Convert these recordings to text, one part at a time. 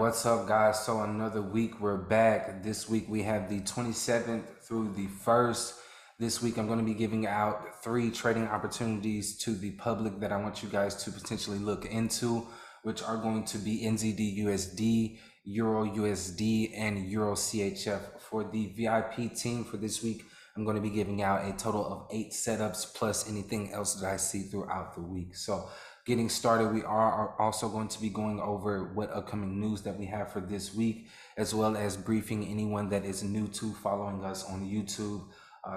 what's up, guys? So another week, we're back. This week we have the 27th through the 1st. This week I'm going to be giving out 3 trading opportunities to the public that I want you guys to potentially look into, which are going to be NZDUSD, EURUSD, and EURCHF. For the VIP team for this week, I'm going to be giving out a total of 8 setups plus anything else that I see throughout the week. So getting started, we are also going to be going over what upcoming news that we have for this week, as well as briefing anyone that is new to following us on YouTube,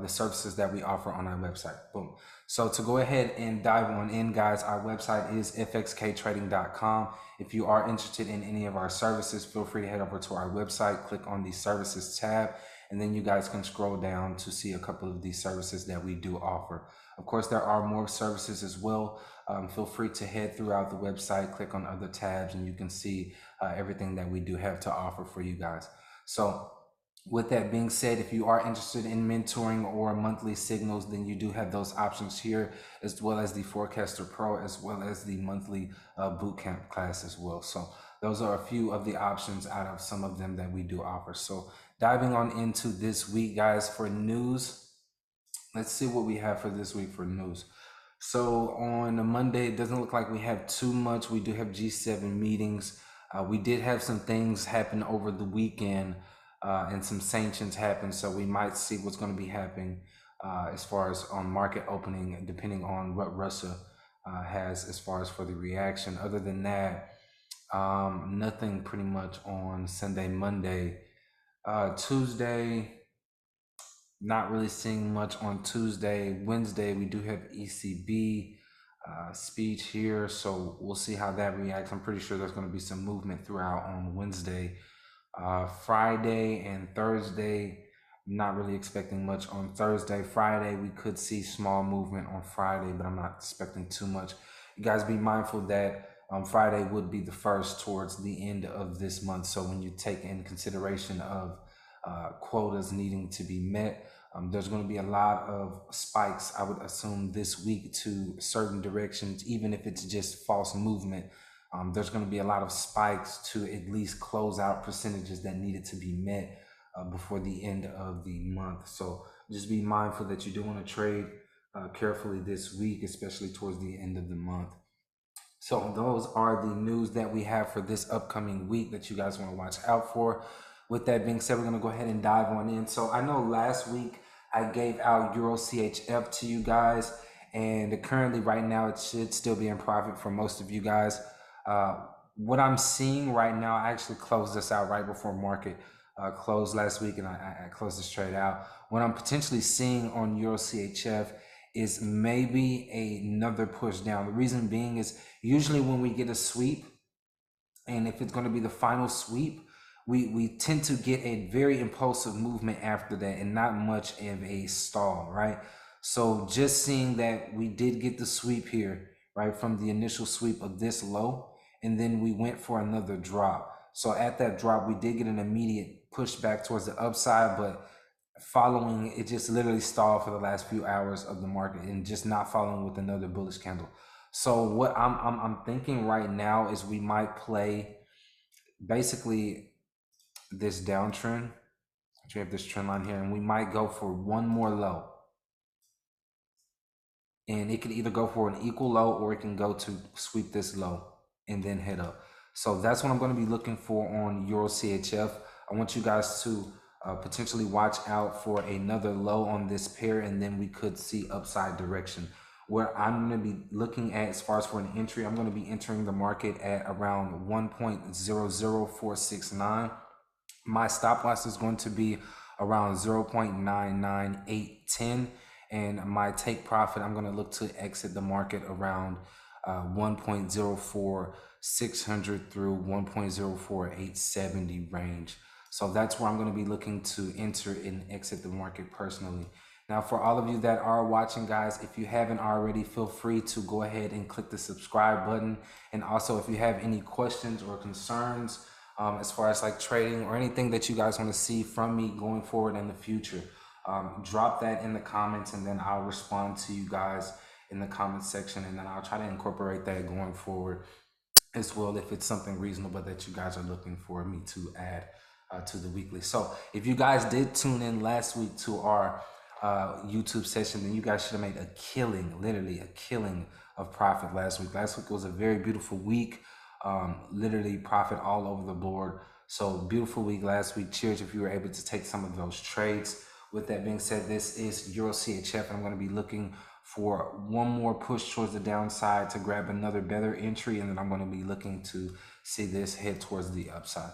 the services that we offer on our website. Boom. So to go ahead and dive on in, guys, our website is FXKTrading.com. If you are interested in any of our services, feel free to head over to our website, click on the services tab, and then you guys can scroll down to see a couple of these services that we do offer. Of course, there are more services as well. Feel free to head throughout the website, click on other tabs, and you can see everything that we do have to offer for you guys. So with that being said, if you are interested in mentoring or monthly signals, then you do have those options here, as well as the Forecaster Pro, as well as the monthly bootcamp class as well. So those are a few of the options out of some of them that we do offer. So diving on into this week, guys, for news, let's see what we have for this week for news. So on a Monday, it doesn't look like we have too much. We do have G7 meetings. We did have some things happen over the weekend, and some sanctions happen. So we might see what's going to be happening as far as on market opening, depending on what Russia has as far as for the reaction. Other than that, nothing pretty much on Sunday, Monday. Tuesday, not really seeing much on Tuesday. Wednesday, we do have ECB speech here, so we'll see how that reacts. I'm pretty sure there's going to be some movement throughout on Wednesday. Friday and Thursday, not really expecting much on Thursday. Friday, we could see small movement on Friday, but I'm not expecting too much. You guys be mindful that Friday would be the first towards the end of this month. So when you take in consideration of quotas needing to be met, there's going to be a lot of spikes, I would assume, this week to certain directions, even if it's just false movement. There's going to be a lot of spikes to at least close out percentages that needed to be met before the end of the month. So just be mindful that you do want to trade carefully this week, especially towards the end of the month. So those are the news that we have for this upcoming week that you guys want to watch out for. With that being said, we're going to go ahead and dive on in. So I know last week I gave out EURCHF to you guys, and currently right now it should still be in profit for most of you guys. What I'm seeing right now, I actually closed this out right before market closed last week, and I closed this trade out. What I'm potentially seeing on EURCHF is maybe another push down. The reason being is usually when we get a sweep, and if it's going to be the final sweep, we tend to get a very impulsive movement after that and not much of a stall, right? So just seeing that we did get the sweep here, right, from the initial sweep of this low, and then we went for another drop. So at that drop, we did get an immediate push back towards the upside, but following, it just literally stalled for the last few hours of the market and just not following with another bullish candle. So what I'm thinking right now is we might play basically this downtrend. We have this trend line here, and we might go for one more low. And it could either go for an equal low, or it can go to sweep this low and then head up. So that's what I'm going to be looking for on EURCHF. I want you guys to potentially watch out for another low on this pair, and then we could see upside direction. Where I'm going to be looking at as far as for an entry, I'm going to be entering the market at around 1.00469. My stop loss is going to be around 0.99810. And my take profit, I'm going to look to exit the market around 1.04600 through 1.04870 range. So that's where I'm going to be looking to enter and exit the market personally. Now, for all of you that are watching, guys, if you haven't already, feel free to go ahead and click the subscribe button. And also, if you have any questions or concerns as far as like trading or anything that you guys want to see from me going forward in the future, drop that in the comments, and then I'll respond to you guys in the comment section, and then I'll try to incorporate that going forward as well if it's something reasonable that you guys are looking for me to add to the weekly. So if you guys did tune in last week to our YouTube session, then you guys should have made a killing, literally a killing of profit last week. Last week was a very beautiful week, literally profit all over the board. So beautiful week last week. Cheers if you were able to take some of those trades. With that being said, this is EURCHF. I'm going to be looking for one more push towards the downside to grab another better entry, and then I'm going to be looking to see this head towards the upside.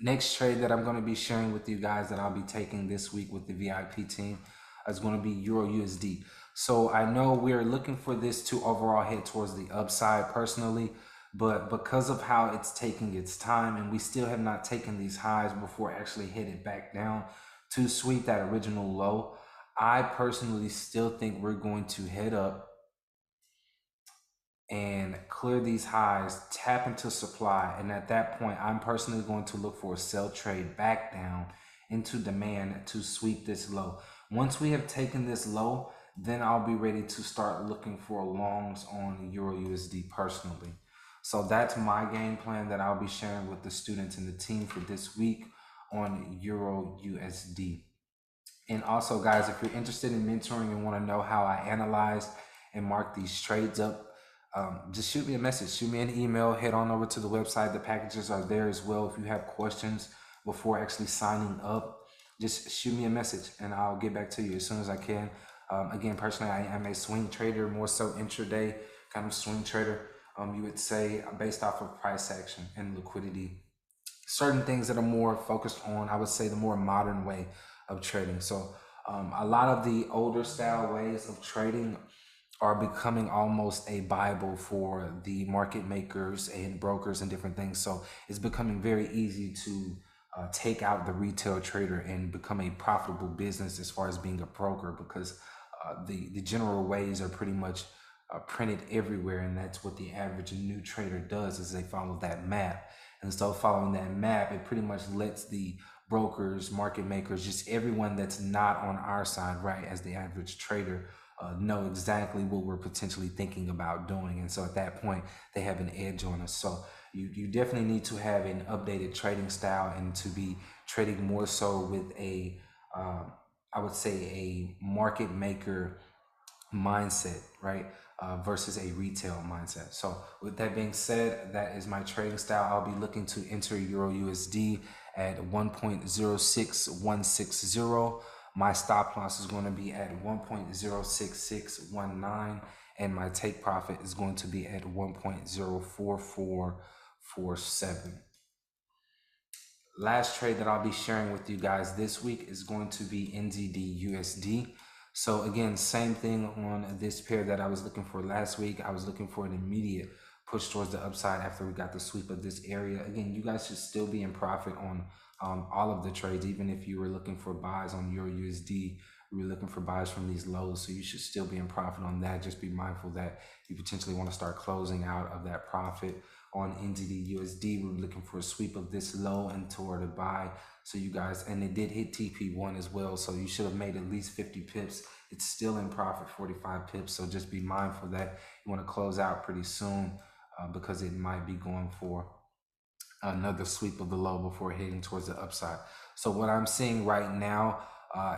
Next trade that I'm going to be sharing with you guys that I'll be taking this week with the VIP team is going to be EURUSD. So I know we're looking for this to overall head towards the upside personally, but because of how it's taking its time and we still have not taken these highs before actually headed back down to sweep that original low, I personally still think we're going to head up and clear these highs, tap into supply, and at that point I'm personally going to look for a sell trade back down into demand to sweep this low. Once we have taken this low, then I'll be ready to start looking for longs on EURUSD personally. So that's my game plan that I'll be sharing with the students and the team for this week on EURUSD. And also, guys, if you're interested in mentoring and want to know how I analyze and mark these trades up, just shoot me a message, shoot me an email, head on over to the website. The packages are there as well. If you have questions before actually signing up, just shoot me a message and I'll get back to you as soon as I can. Again, personally, I am a swing trader, more so intraday kind of swing trader, you would say, based off of price action and liquidity. Certain things that are more focused on, I would say, the more modern way of trading. So a lot of the older style ways of trading are becoming almost a Bible for the market makers and brokers and different things. So it's becoming very easy to take out the retail trader and become a profitable business as far as being a broker, because the general ways are pretty much printed everywhere, and that's what the average new trader does, is they follow that map. And so following that map, it pretty much lets the brokers, market makers, just everyone that's not on our side, right, as the average trader, know exactly what we're potentially thinking about doing. And so at that point, they have an edge on us. So you definitely need to have an updated trading style and to be trading more so with a, I would say, a market maker mindset, right? Versus a retail mindset. So with that being said, that is my trading style. I'll be looking to enter EURUSD at 1.06160. My stop loss is going to be at 1.06619, and my take profit is going to be at 1.04447. Last trade that I'll be sharing with you guys this week is going to be NZDUSD. So again, same thing on this pair that I was looking for last week. I was looking for an immediate push towards the upside after we got the sweep of this area. Again, you guys should still be in profit on all of the trades, even if you were looking for buys on EURUSD. You were looking for buys from these lows, so you should still be in profit on that. Just be mindful that you potentially want to start closing out of that profit. On NZDUSD, we were looking for a sweep of this low and toward a buy. So you guys, and it did hit TP1 as well, so you should have made at least 50 pips. It's still in profit, 45 pips, so just be mindful that you want to close out pretty soon because it might be going for another sweep of the low before heading towards the upside. So what I'm seeing right now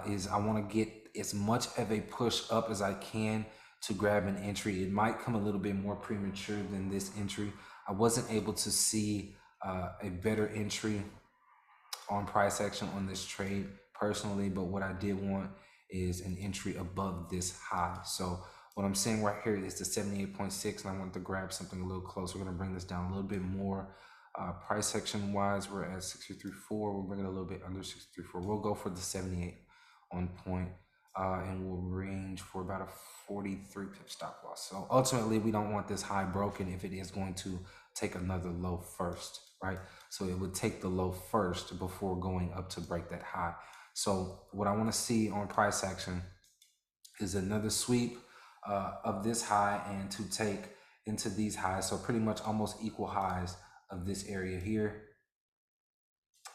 is I want to get as much of a push up as I can to grab an entry. It might come a little bit more premature than this entry. I wasn't able to see a better entry on price action on this trade personally, but what I did want is an entry above this high. So what I'm seeing right here is the 78.6, and I want to grab something a little close. We're going to bring this down a little bit more. Price action wise, we're at 63.4. We'll bring it a little bit under 63.4. We'll go for the 78 on point, and we'll range for about a 43 pip stop loss. So ultimately, we don't want this high broken if it is going to take another low first, right? So it would take the low first before going up to break that high. So what I want to see on price action is another sweep of this high and to take into these highs. So pretty much almost equal highs of this area here.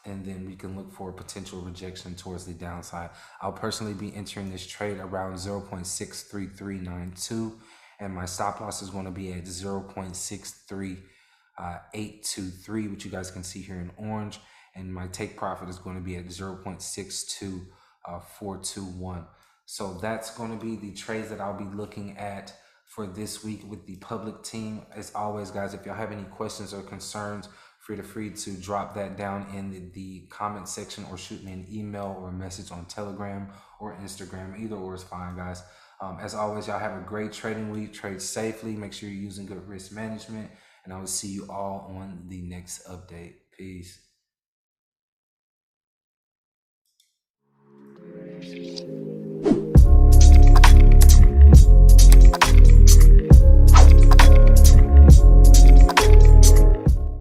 And then we can look for a potential rejection towards the downside. I'll personally be entering this trade around 0.63392, and my stop loss is going to be at 0.63392. 823, which you guys can see here in orange, and my take profit is going to be at 0.62421. So that's going to be the trades that I'll be looking at for this week with the public team. As always, guys, if y'all have any questions or concerns, feel free to drop that down in the comment section or shoot me an email or a message on Telegram or Instagram. Either or is fine, guys. As always, y'all have a great trading week. Trade safely. Make sure you're using good risk management. And I will see you all on the next update. Peace.